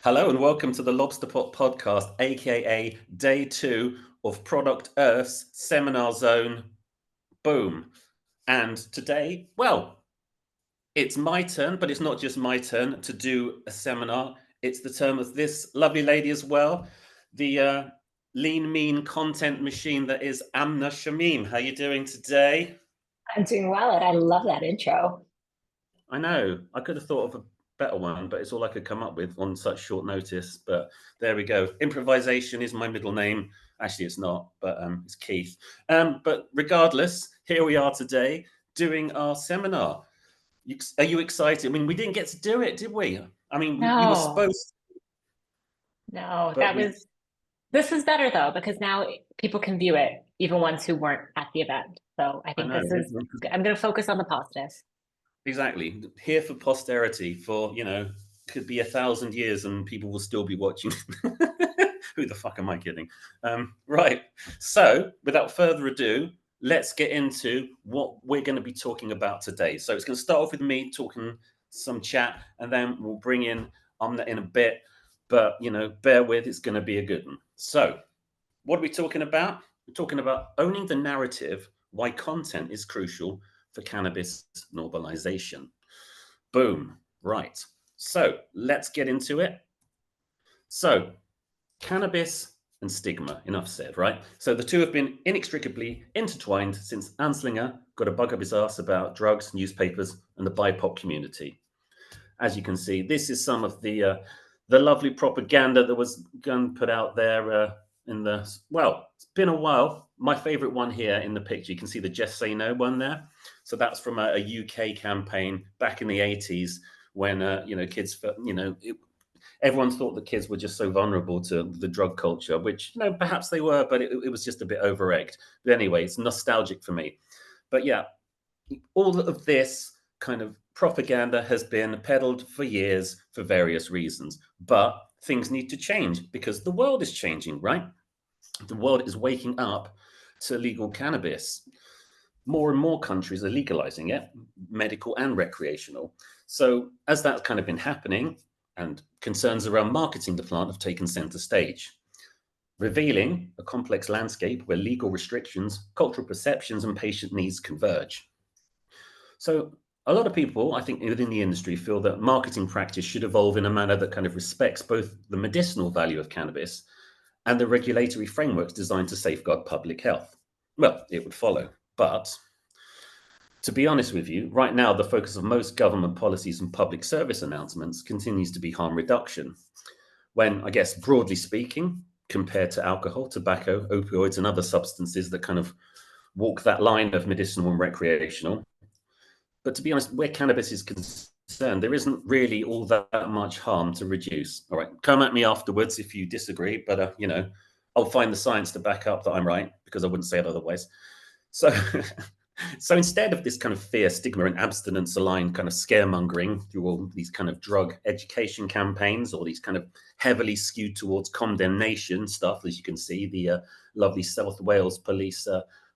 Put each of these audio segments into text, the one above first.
Hello and welcome to the Lobster Pot Podcast, aka Day 2 of Product Earth's Seminar Zone. Boom. And today, well, it's my turn, but it's not just my turn to do a seminar. It's the turn of this lovely lady as well, the lean, mean content machine that is Amna Shamim. How are you doing today? I'm doing well, and I love that intro. I know. I could have thought of a better one, but it's all I could come up with on such short notice. But there we go. Improvisation is my middle name. Actually, it's not, but it's Keith. But regardless, here we are today doing our seminar. Are you excited? I mean, we didn't get to do it, did we? I mean, we were No, supposed to, no, but we. this is better though, because now people can view it, even ones who weren't at the event. So I I think know. this is, I'm going to focus on the positive. Exactly. Here for posterity for, could be 1,000 years and people will still be watching. Who the fuck am I kidding? Right. So without further ado, let's get into what we're going to be talking about today. So it's going to start off with me talking some chat and then we'll bring in Amna in a bit. But, bear with, it's going to be a good one. So what are we talking about? We're talking about owning the narrative, why content is crucial for cannabis normalization. Boom. Right. So let's get into it. So, cannabis and stigma, enough said, right? So the two have been inextricably intertwined since Anslinger got a bug up his ass about drugs, newspapers, and the BIPOC community. As you can see, this is some of the lovely propaganda that was put out there in the, well, it's been a while. My favorite one here in the picture, you can see the Just Say No one there. So that's from a UK campaign back in the 80s when, kids, everyone thought that kids were just so vulnerable to the drug culture, which, perhaps they were, but it was just a bit over-egged. But anyway, it's nostalgic for me. But yeah, all of this kind of propaganda has been peddled for years for various reasons. But things need to change because the world is changing, right? The world is waking up to legal cannabis. More and more countries are legalizing it, medical and recreational. So, as that's kind of been happening, and concerns around marketing the plant have taken center stage, revealing a complex landscape where legal restrictions, cultural perceptions, and patient needs converge. So, a lot of people, I think, within the industry feel that marketing practice should evolve in a manner that kind of respects both the medicinal value of cannabis and the regulatory frameworks designed to safeguard public health. Well, it would follow. But to be honest with you, right now, the focus of most government policies and public service announcements continues to be harm reduction. When, I guess, broadly speaking, compared to alcohol, tobacco, opioids, and other substances that kind of walk that line of medicinal and recreational. But to be honest, where cannabis is concerned, there isn't really all that much harm to reduce. All right, come at me afterwards if you disagree, but I'll find the science to back up that I'm right because I wouldn't say it otherwise. So, so instead of this kind of fear, stigma, and abstinence aligned kind of scaremongering through all these kind of drug education campaigns, or these kind of heavily skewed towards condemnation stuff, as you can see, the lovely South Wales police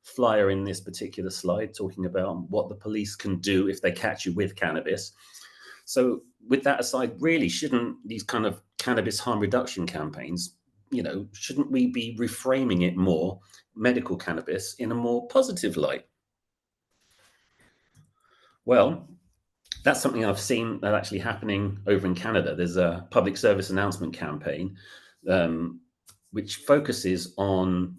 flyer in this particular slide talking about what the police can do if they catch you with cannabis. So, with that aside, really, shouldn't these kind of cannabis harm reduction campaigns, shouldn't we be reframing it more, medical cannabis, in a more positive light? Well, that's something I've seen that actually happening over in Canada. There's a public service announcement campaign which focuses on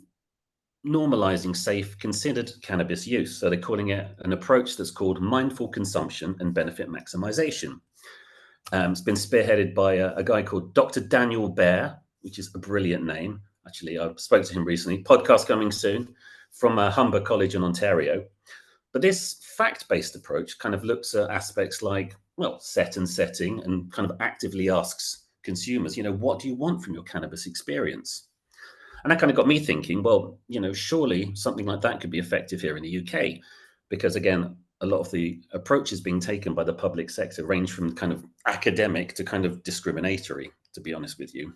normalizing safe, considered cannabis use. So they're calling it an approach that's called mindful consumption and benefit maximization. It's been spearheaded by a guy called Dr. Daniel Bear, which is a brilliant name. Actually, I spoke to him recently. Podcast coming soon from Humber College in Ontario. But this fact-based approach kind of looks at aspects like, well, set and setting, and kind of actively asks consumers, what do you want from your cannabis experience? And that kind of got me thinking, well, surely something like that could be effective here in the UK, because again, a lot of the approaches being taken by the public sector range from kind of academic to kind of discriminatory, to be honest with you.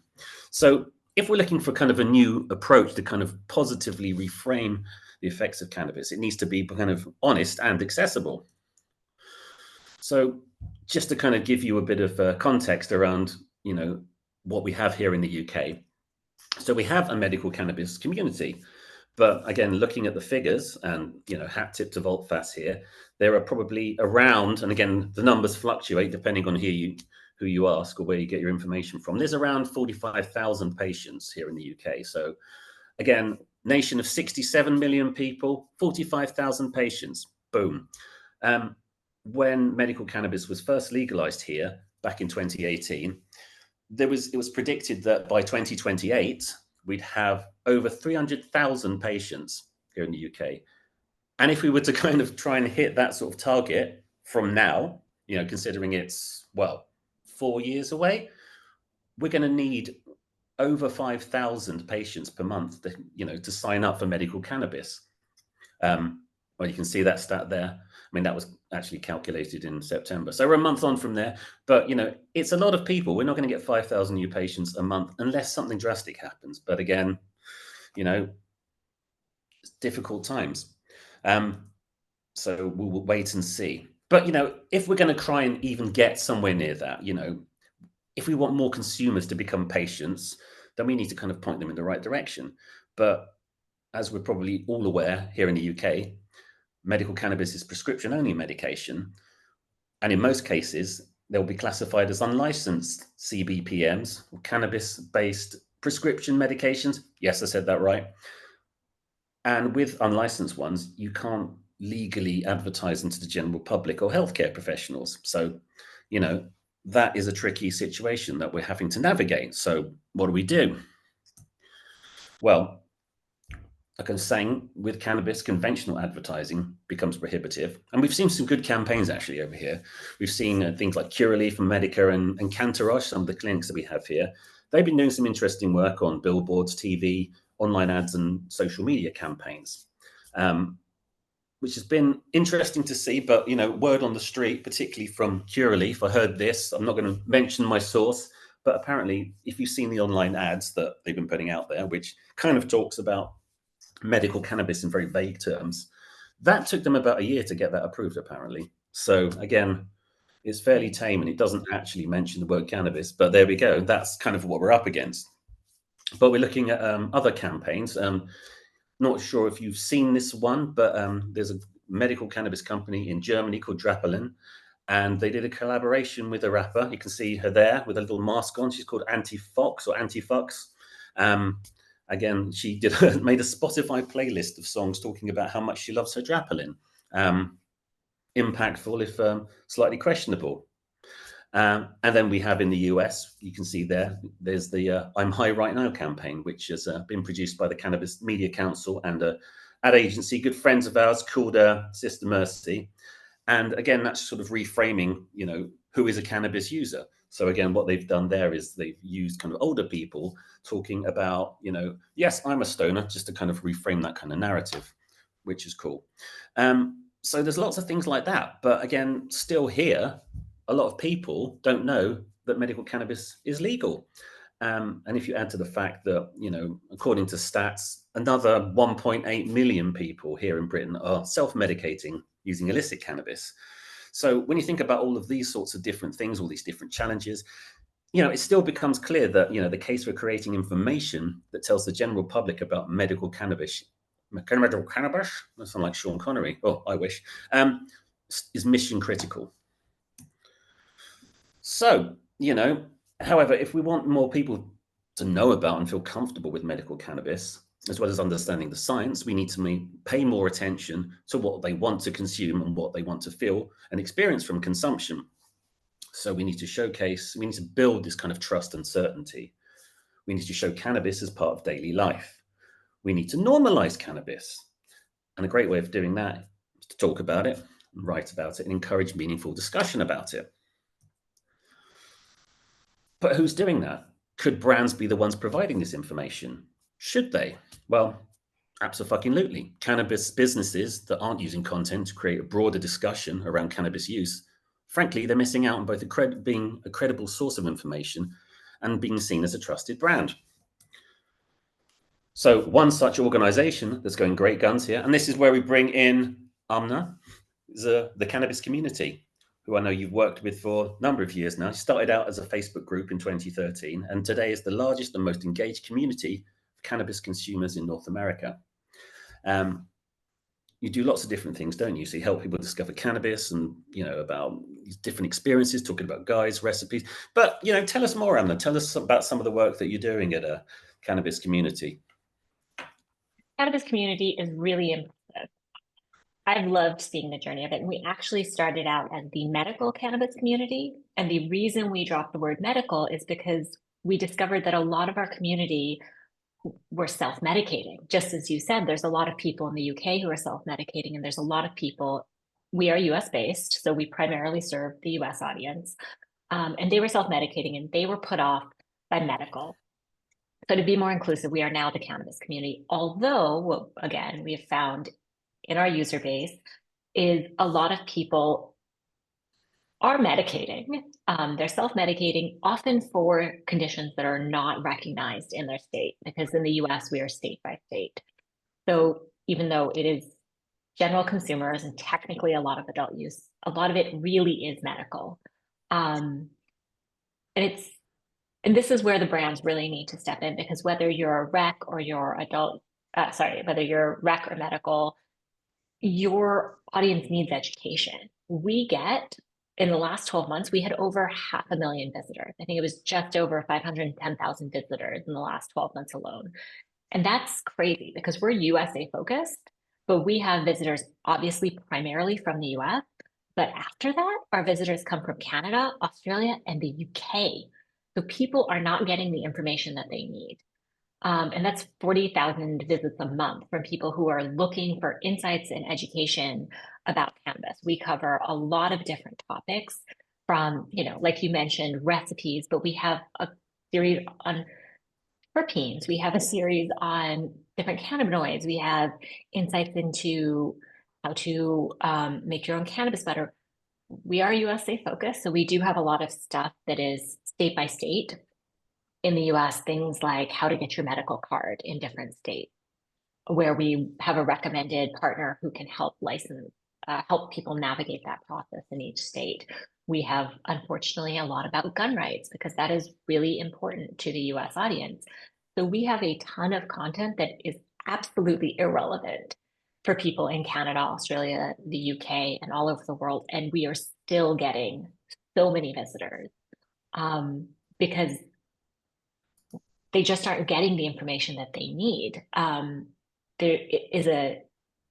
So if we're looking for kind of a new approach to kind of positively reframe the effects of cannabis, it needs to be kind of honest and accessible. So just to kind of give you a bit of context around, what we have here in the UK. So we have a medical cannabis community. But again, looking at the figures and, hat tip to VoltFast here, there are probably around, and again, the numbers fluctuate depending on who you ask or where you get your information from. There's around 45,000 patients here in the UK. So again, nation of 67 million people, 45,000 patients, boom. When medical cannabis was first legalized here back in 2018, it was predicted that by 2028, we'd have over 300,000 patients here in the UK. And if we were to kind of try and hit that sort of target from now, considering it's, 4 years away, we're going to need over 5,000 patients per month to sign up for medical cannabis. Well, you can see that stat there. I mean, that was actually calculated in September. So we're a month on from there. But, it's a lot of people. We're not going to get 5,000 new patients a month unless something drastic happens. But again, it's difficult times. So we'll wait and see. But, if we're going to try and even get somewhere near that, if we want more consumers to become patients, then we need to kind of point them in the right direction. But as we're probably all aware here in the UK, medical cannabis is prescription-only medication. And in most cases, they'll be classified as unlicensed CBPMs, or cannabis-based prescription medications. Yes, I said that right. And with unlicensed ones, you can't legally advertise them to the general public or healthcare professionals. So, that is a tricky situation that we're having to navigate. So what do we do? Well, like I was saying, with cannabis, conventional advertising becomes prohibitive. And we've seen some good campaigns actually over here. We've seen things like Curaleaf from Medica and Cantourage, some of the clinics that we have here. They've been doing some interesting work on billboards, TV, online ads, and social media campaigns, which has been interesting to see. But, word on the street, particularly from Curaleaf, I heard this. I'm not going to mention my source, but apparently if you've seen the online ads that they've been putting out there, which kind of talks about medical cannabis in very vague terms, that took them about a year to get that approved, apparently. So again, it's fairly tame and it doesn't actually mention the word cannabis, but there we go. That's kind of what we're up against. But we're looking at other campaigns. Not sure if you've seen this one, but there's a medical cannabis company in Germany called Drappelin, and they did a collaboration with a rapper. You can see her there with a little mask on. She's called Anti-Fox or Anti-Fox. Again, she made a Spotify playlist of songs talking about how much she loves her Drappelin. Impactful, if slightly questionable. And then we have in the US, you can see there's the I'm High Right Now campaign, which has been produced by the Cannabis Media Council and an ad agency, good friends of ours called Sister Mercy. And again, that's sort of reframing, who is a cannabis user. So again, what they've done there is they've used kind of older people talking about, yes, I'm a stoner, just to kind of reframe that kind of narrative, which is cool. So there's lots of things like that. But again, still here, a lot of people don't know that medical cannabis is legal. And if you add to the fact that, according to stats, another 1.8 million people here in Britain are self-medicating using illicit cannabis. So when you think about all of these sorts of different things, all these different challenges, it still becomes clear that, the case for creating information that tells the general public about medical cannabis, that sounds like Sean Connery, oh, I wish, is mission critical. So, however, if we want more people to know about and feel comfortable with medical cannabis, as well as understanding the science, we need to pay more attention to what they want to consume and what they want to feel and experience from consumption. So we need to build this kind of trust and certainty. We need to show cannabis as part of daily life. We need to normalize cannabis. And a great way of doing that is to talk about it, write about it, and encourage meaningful discussion about it. But who's doing that? Could brands be the ones providing this information? Should they? Well, absolutely. Cannabis businesses that aren't using content to create a broader discussion around cannabis use, frankly, they're missing out on both being a credible source of information and being seen as a trusted brand. So one such organization that's going great guns here, and this is where we bring in Amna, the Cannabis Community, who I know you've worked with for a number of years now. Started out as a Facebook group in 2013, and today is the largest and most engaged community of cannabis consumers in North America. You do lots of different things, don't you? So you help people discover cannabis and, about these different experiences, talking about guides, recipes. But, tell us more, Amna. Tell us about some of the work that you're doing at a Cannabis Community. Cannabis Community is really impressive. I've loved seeing the journey of it. And we actually started out as the medical cannabis community. And the reason we dropped the word medical is because we discovered that a lot of our community were self-medicating. Just as you said, there's a lot of people in the UK who are self-medicating, and there's a lot of people, we are US based, so we primarily serve the US audience. And they were self-medicating and they were put off by medical. So to be more inclusive, we are now the cannabis community. Although, what, again, we have found in our user base is a lot of people are medicating. They're self-medicating, often for conditions that are not recognized in their state, because in the US, we are state by state. So even though it is general consumers and technically a lot of adult use, a lot of it really is medical. And this is where the brands really need to step in, because whether you're a rec or you're adult, whether you're rec or medical, your audience needs education. In the last 12 months, we had over 500,000 visitors. I think it was just over 510,000 visitors in the last 12 months alone. And that's crazy because we're USA focused, but we have visitors obviously primarily from the US. But after that, our visitors come from Canada, Australia, and the UK. So people are not getting the information that they need. And that's 40,000 visits a month from people who are looking for insights and education about cannabis. We cover a lot of different topics from, like you mentioned, recipes, but we have a series on terpenes. We have a series on different cannabinoids. We have insights into how to make your own cannabis butter. We are USA focused, so we do have a lot of stuff that is state by state. In the US, things like how to get your medical card in different states, where we have a recommended partner who can help help people navigate that process in each state. We have, unfortunately, a lot about gun rights because that is really important to the US audience. So we have a ton of content that is absolutely irrelevant for people in Canada, Australia, the UK, and all over the world. And we are still getting so many visitors because they just aren't getting the information that they need. There is a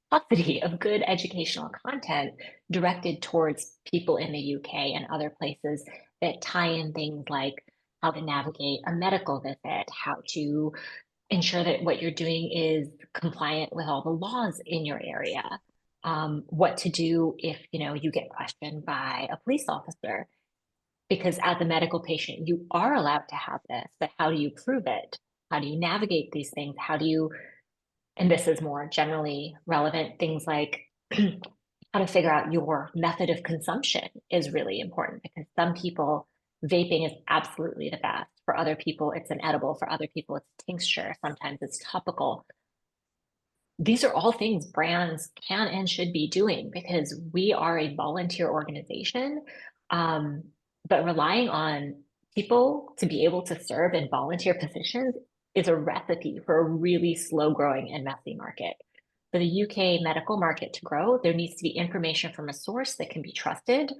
paucity of good educational content directed towards people in the UK and other places that tie in things like how to navigate a medical visit, how to ensure that what you're doing is compliant with all the laws in your area, what to do if you get questioned by a police officer. Because as a medical patient, you are allowed to have this, but how do you prove it? How do you navigate these things? And this is more generally relevant, things like how to figure out your method of consumption is really important because some people, vaping is absolutely the best. For other people, it's an edible. For other people, it's tincture. Sometimes it's topical. These are all things brands can and should be doing because we are a volunteer organization. But relying on people to be able to serve in volunteer positions is a recipe for a really slow growing and messy market. For the UK medical market to grow, there needs to be information from a source that can be trusted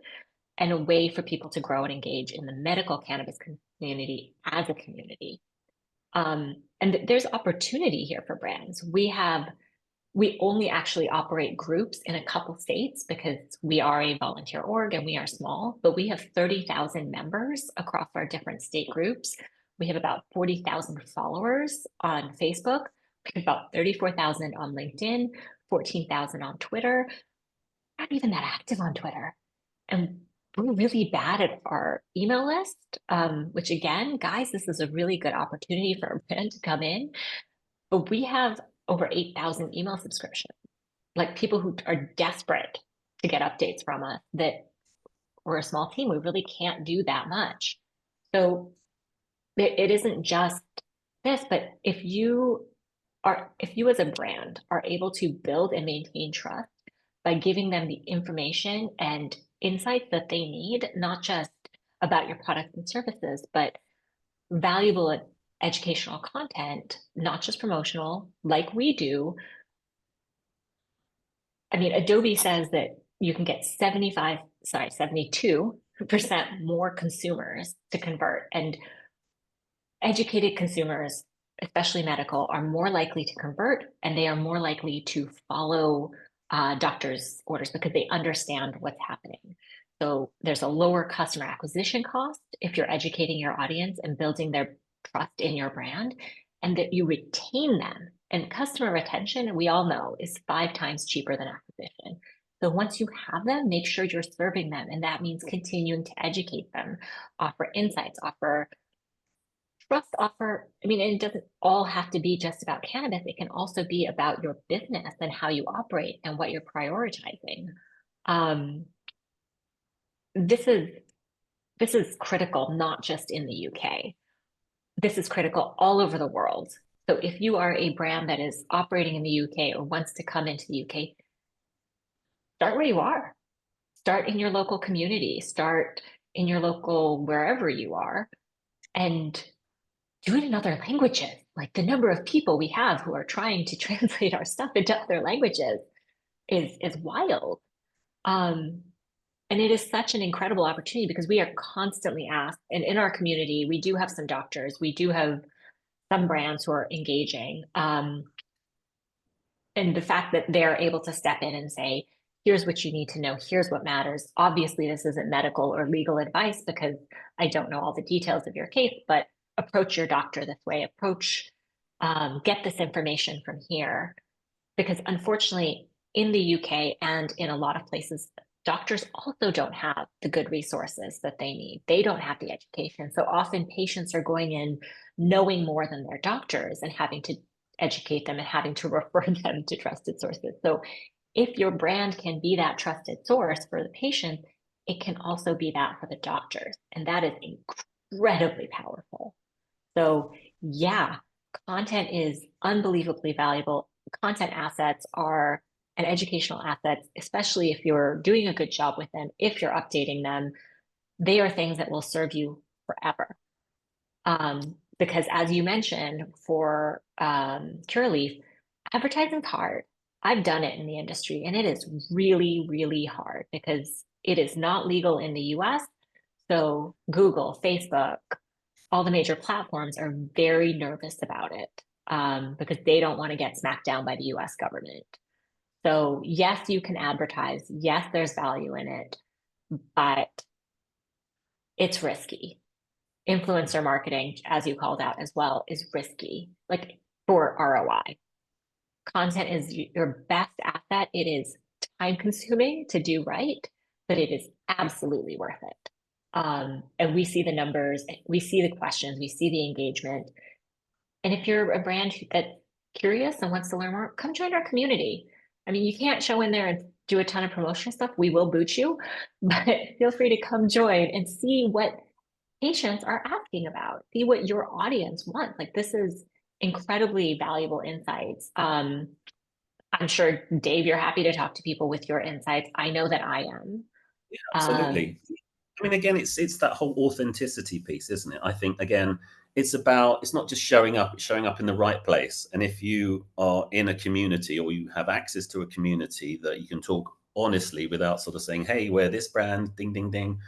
and a way for people to grow and engage in the medical cannabis community as a community. And there's opportunity here for brands. We only actually operate groups in a couple states because we are a volunteer org and we are small, but we have 30,000 members across our different state groups. We have about 40,000 followers on Facebook. We have about 34,000 on LinkedIn, 14,000 on Twitter. Not even that active on Twitter. And we're really bad at our email list, which again, guys, this is a really good opportunity for a brand to come in. But we have over 8,000 email subscriptions, like people who are desperate to get updates from us that we're a small team. We really can't do that much. So it isn't just this, but if you as a brand are able to build and maintain trust by giving them the information and insights that they need, not just about your products and services, but valuable educational content, not just promotional, like we do. I mean, Adobe says that you can get 72% more consumers to convert. And educated consumers, especially medical, are more likely to convert, and they are more likely to follow doctors' orders because they understand what's happening. So there's a lower customer acquisition cost if you're educating your audience and building their trust in your brand, and that you retain them. And customer retention, we all know, is 5 times cheaper than acquisition. So once you have them, make sure you're serving them. And that means continuing to educate them, offer insights, offer trust, offer. I mean, it doesn't all have to be just about cannabis. It can also be about your business and how you operate and what you're prioritizing. Um, this is this is critical, not just in the UK. This is critical all over the world. So if you are a brand that is operating in the UK or wants to come into the UK, start where you are. Start in your local community, start in your local wherever you are, and do it in other languages. Like the number of people we have who are trying to translate our stuff into other languages is wild. And it is such an incredible opportunity because we are constantly asked, and in our community, we do have some doctors, we do have some brands who are engaging. And the fact that they're able to step in and say, here's what you need to know, here's what matters. Obviously, this isn't medical or legal advice because I don't know all the details of your case, but approach your doctor this way, get this information from here. Because unfortunately, in the UK and in a lot of places, doctors also don't have the good resources that they need. They don't have the education. So often patients are going in knowing more than their doctors and having to educate them and having to refer them to trusted sources. So if your brand can be that trusted source for the patient, it can also be that for the doctors. And that is incredibly powerful. So yeah, content is unbelievably valuable. Content assets are and educational assets, especially if you're doing a good job with them, if you're updating them, they are things that will serve you forever. Because as you mentioned, for Curaleaf, advertising's hard. I've done it in the industry and it is really, really hard because it is not legal in the US. So Google, Facebook, all the major platforms are very nervous about it because they don't want to get smacked down by the US government. So yes, you can advertise. Yes, there's value in it, but it's risky. Influencer marketing, as you called out as well, is risky, like for ROI. Content is your best asset. It is time consuming to do right, but it is absolutely worth it. And we see the numbers, we see the questions, we see the engagement. And if you're a brand that's curious and wants to learn more, come join our community. I mean, you can't show in there and do a ton of promotional stuff. We will boot you, but feel free to come join and see what patients are asking about, see what your audience wants. Like this is incredibly valuable insights. I'm sure, Dave, you're happy to talk to people with your insights. I know that I am. Yeah, absolutely. I mean, again, it's that whole authenticity piece, isn't it? I think again, it's not just showing up, it's showing up in the right place. And if you are in a community or you have access to a community that you can talk honestly without sort of saying, hey, we're this brand, ding, ding, ding,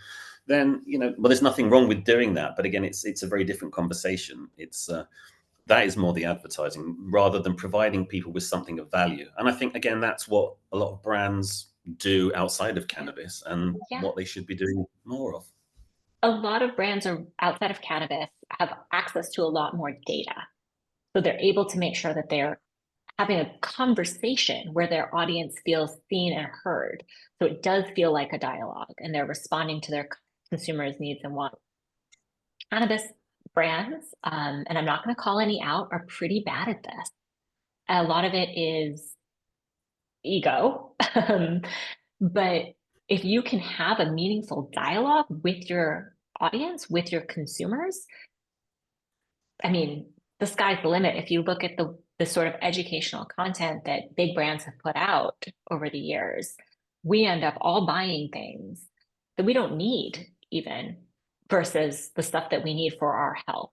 then, well, there's nothing wrong with doing that. But again, it's a very different conversation. That is more the advertising rather than providing people with something of value. And I think, again, that's what a lot of brands do outside of cannabis and what they should be doing more of. A lot of brands are outside of cannabis have access to a lot more data. So they're able to make sure that they're having a conversation where their audience feels seen and heard. So it does feel like a dialogue and they're responding to their consumers' needs and wants. Cannabis brands, and I'm not going to call any out, are pretty bad at this. A lot of it is ego. But if you can have a meaningful dialogue with your audience, with your consumers, I mean, the sky's the limit. If you look at the sort of educational content that big brands have put out over the years, we end up all buying things that we don't need even versus the stuff that we need for our health.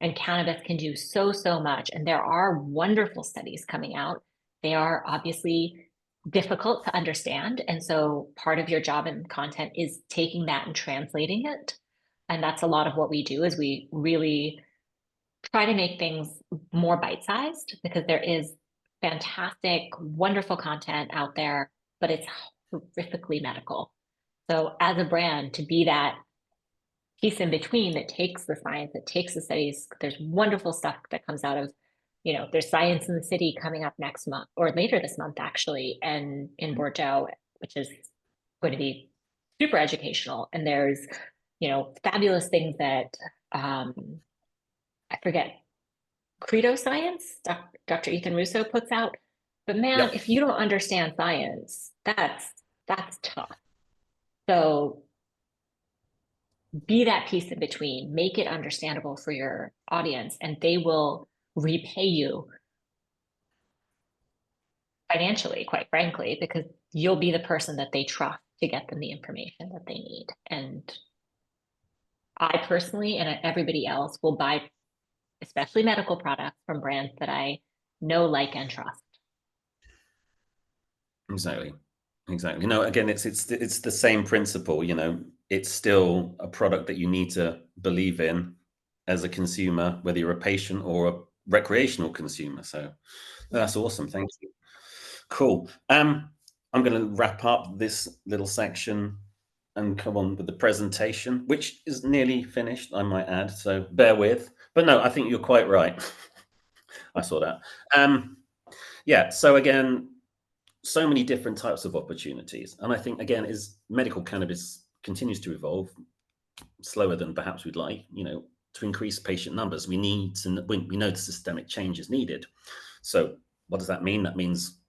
And cannabis can do so, so much. And there are wonderful studies coming out. They are obviously difficult to understand. And so part of your job in content is taking that and translating it. And that's a lot of what we do is we really try to make things more bite-sized because there is fantastic, wonderful content out there, but it's horrifically medical. So as a brand, to be that piece in between that takes the science, that takes the studies, there's wonderful stuff that comes out of, there's Science in the City coming up next month or later this month, actually, and in Bordeaux, which is going to be super educational. And there's, fabulous things that I forget, Credo Science, Dr. Ethan Russo puts out. But man, Yep. if you don't understand science, that's tough. So be that piece in between, make it understandable for your audience, and they will repay you financially, quite frankly, because you'll be the person that they trust to get them the information that they need. And I personally and everybody else will buy, especially medical products, from brands that I know, like, and trust. Exactly. Exactly. No, again, it's the same principle, it's still a product that you need to believe in as a consumer, whether you're a patient or a recreational consumer. So that's awesome. Thank you. Cool. I'm going to wrap up this little section and come on with the presentation, which is nearly finished, I might add. So bear with. But no, I think you're quite right. I saw that. Yeah. So again, so many different types of opportunities. And I think, again, as medical cannabis continues to evolve slower than perhaps we'd like, to increase patient numbers, we know the systemic change is needed. So what does that mean? That means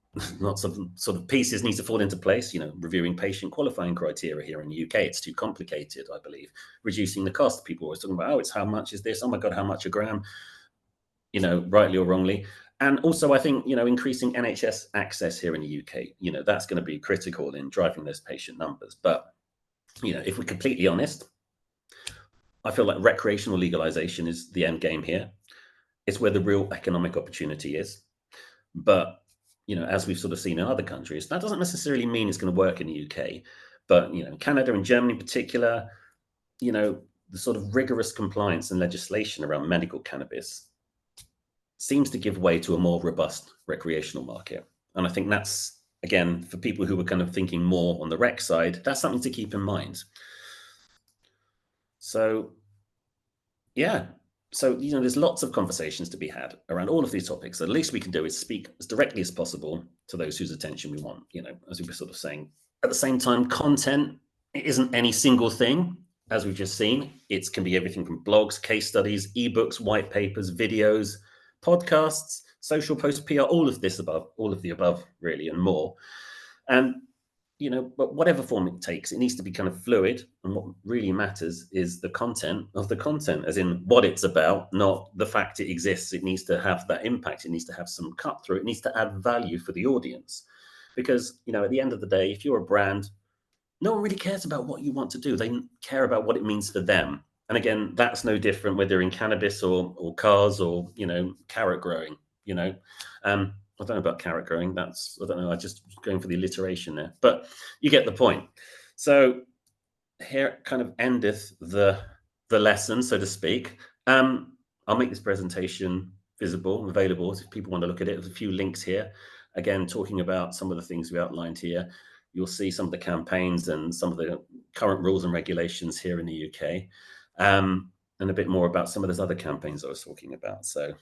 lots of sort of pieces need to fall into place, reviewing patient qualifying criteria here in the UK. It's too complicated, I believe. Reducing the cost. People are always talking about, it's how much is this? Oh my God, how much a gram? Rightly or wrongly. And also, I think, increasing NHS access here in the UK, that's going to be critical in driving those patient numbers. But, if we're completely honest, I feel like recreational legalization is the end game here. It's where the real economic opportunity is. But, as we've sort of seen in other countries, that doesn't necessarily mean it's going to work in the UK. But, Canada and Germany in particular, the sort of rigorous compliance and legislation around medical cannabis seems to give way to a more robust recreational market. And I think that's, again, for people who were kind of thinking more on the rec side, that's something to keep in mind. So, yeah. So, there's lots of conversations to be had around all of these topics. The least we can do is speak as directly as possible to those whose attention we want, as we were sort of saying. At the same time, content isn't any single thing, as we've just seen. It can be everything from blogs, case studies, ebooks, white papers, videos, podcasts, social posts, PR, all of the above, really, and more. And, but whatever form it takes, it needs to be kind of fluid. And what really matters is the content of the content, as in what it's about, not the fact it exists. It needs to have that impact. It needs to have some cut through. It needs to add value for the audience. Because, at the end of the day, if you're a brand, no one really cares about what you want to do. They care about what it means for them. And again, that's no different whether in cannabis or cars or, carrot growing, I don't know about carrot growing. I don't know. I just going for the alliteration there, but you get the point. So here kind of endeth the lesson, so to speak. I'll make this presentation visible and available if people want to look at it. There's a few links here. Again, talking about some of the things we outlined here. You'll see some of the campaigns and some of the current rules and regulations here in the UK, and a bit more about some of those other campaigns I was talking about. So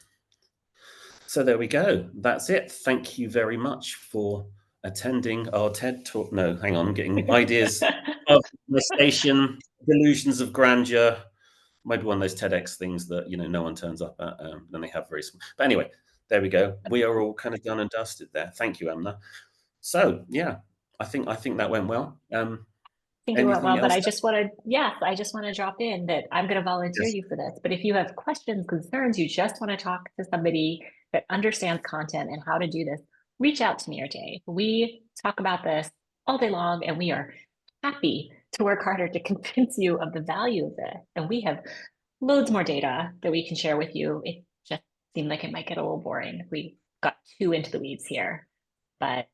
there we go. That's it. Thank you very much for attending our TED Talk. No, hang on. I'm getting ideas of molestation, delusions of grandeur. Maybe one of those TEDx things that, no one turns up at, and they have very small. But anyway, there we go. We are all kind of done and dusted there. Thank you, Amna. So, yeah, I think that went well. I think it went well, but I just want to drop in that I'm going to volunteer you for this. But if you have questions, concerns, you just want to talk to somebody that understands content and how to do this, reach out to me or Dave. We talk about this all day long, and we are happy to work harder to convince you of the value of this. And we have loads more data that we can share with you. It just seemed like it might get a little boring if we got too into the weeds here, but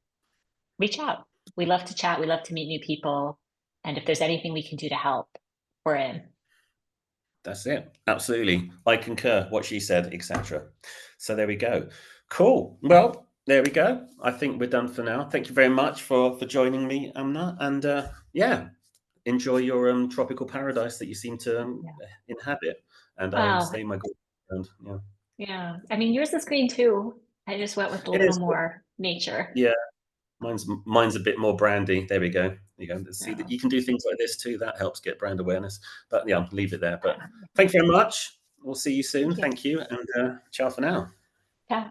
reach out. We love to chat. We love to meet new people. And if there's anything we can do to help, we're in. That's it. Absolutely. I concur what she said, etc. So there we go. Cool. Well, there we go. I think we're done for now. Thank you very much for joining me, Amna. And yeah, enjoy your tropical paradise that you seem to inhabit. And I will Wow. stay my good friend. Yeah. Yeah. I mean, yours is green too. I just went with a It little is. more nature. Yeah. Mine's a bit more brandy. There we go. You go. See that So, you can do things like this too. That helps get brand awareness. But yeah, I'll leave it there. But thank you very much. We'll see you soon. thank you. Thank you. And ciao for now. Yeah.